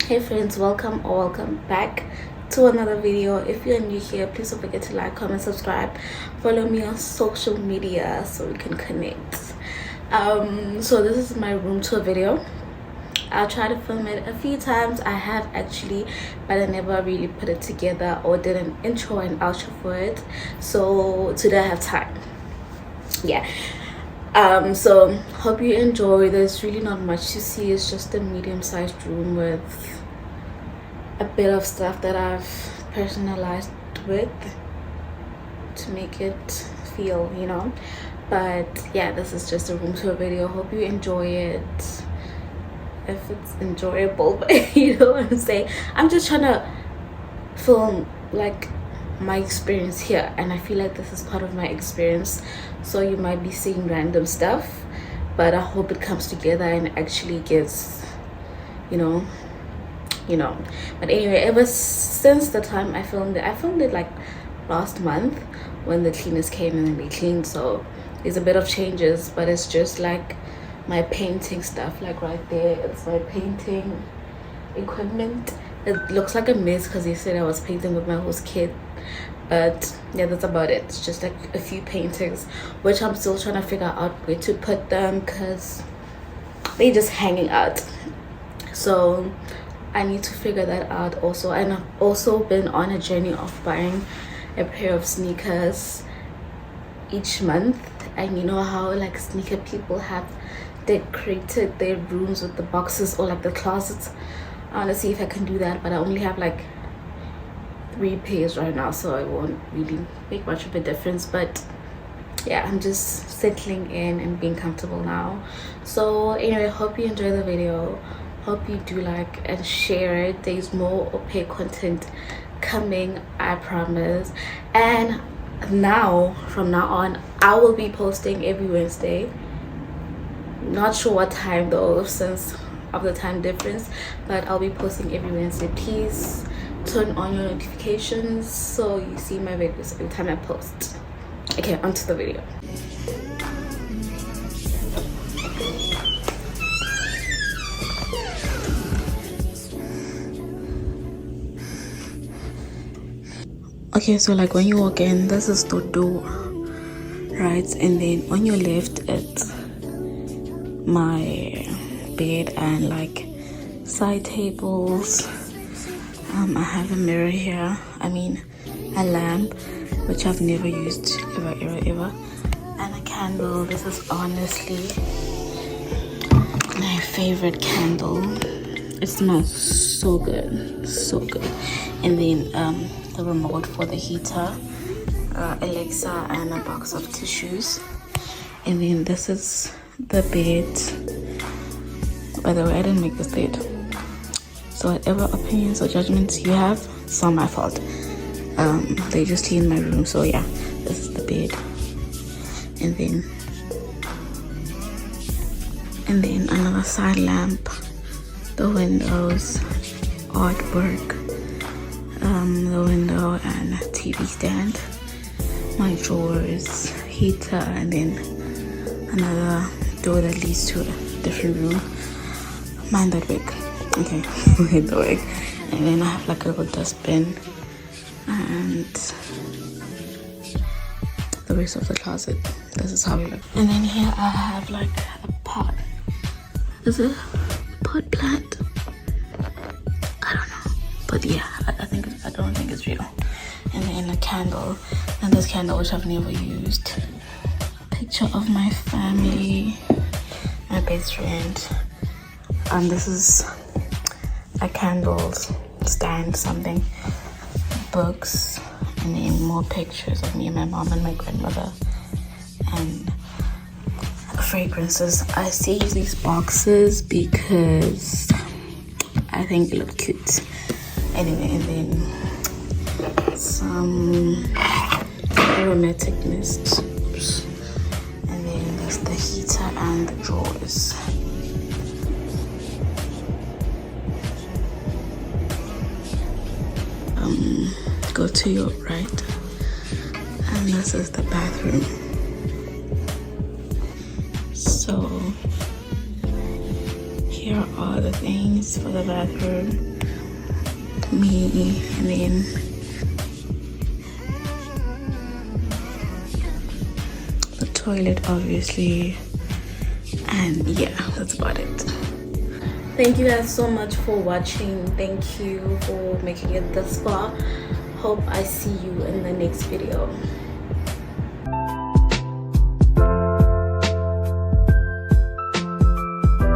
Hey friends, welcome or welcome back to another video. If you're new here, please don't forget to like, comment, subscribe, follow me on social media so we can connect. So this is my room tour video. I'll try to film it a few times. I have actually, but I never really put it together or did an intro and outro for it. So today I have time. Yeah. So hope you enjoy. There's really not much to see. It's just a medium-sized room with a bit of stuff that I've personalized with to make it feel, but yeah, this is just a room tour video. Hope you enjoy it, if it's enjoyable. But you know what I'm saying, I'm just trying to film like my experience here, and I feel like this is part of my experience, so you might be seeing random stuff, but I hope it comes together and actually gives but anyway, ever since the time I filmed it like last month when the cleaners came and then they cleaned, so there's a bit of changes, but it's just like my painting stuff. Like right there, it's my painting equipment. It looks like a mess because they said I was painting with my host kid, but yeah, that's about it. It's just like a few paintings which I'm still trying to figure out where to put them because they're just hanging out, so I need to figure that out also. And I've also been on a journey of buying a pair of sneakers each month. And you know how like sneaker people have decorated their rooms with the boxes or like the closets. I want to see if I can do that, but I only have like 3 pairs right now, so it won't really make much of a difference. But yeah, I'm just settling in and being comfortable now. So anyway, hope you enjoy the video. Hope you do like and share it. There's more opaque content coming, I promise. And from now on, I will be posting every Wednesday. Not sure what time though, since of the time difference, but I'll be posting every Wednesday. Please turn on your notifications so you see my videos every time I post. Okay, onto the video. Okay, so like when you walk in, this is the door, right? And then on your left, it's my bed and like side tables. I have a mirror here, a lamp, which I've never used ever, and a candle. This is honestly my favorite candle. It smells so good. And then the remote for the heater, Alexa, and a box of tissues. And then this is the bed. By the way, I didn't make this bed, so whatever opinions or judgments you have, it's not my fault. They just cleaned my room, so yeah, this is the bed. And then another side lamp, the windows, artwork, the window and TV stand, my drawers, heater, and then another door that leads to a different room. Mind that wig. Okay, the wig. And then I have like a little dustbin and the rest of the closet. This is how we look. And then here I have like a pot. Is it a pot plant? I don't know, but yeah, I don't think it's real. And then a candle, and this candle which I've never used. Picture of my family, my best friend. This is a candle stand, something, books, and then more pictures of me and my mom and my grandmother, and fragrances. I saved these boxes because I think they look cute. Anyway, and then some aromatic mist. And then there's the heater and the drawers. Go to your right, and this is the bathroom. So here are the things for the bathroom. Me, and then the toilet, obviously. And yeah, that's about it. Thank you guys so much for watching. Thank you for making it this far. Hope I see you in the next video.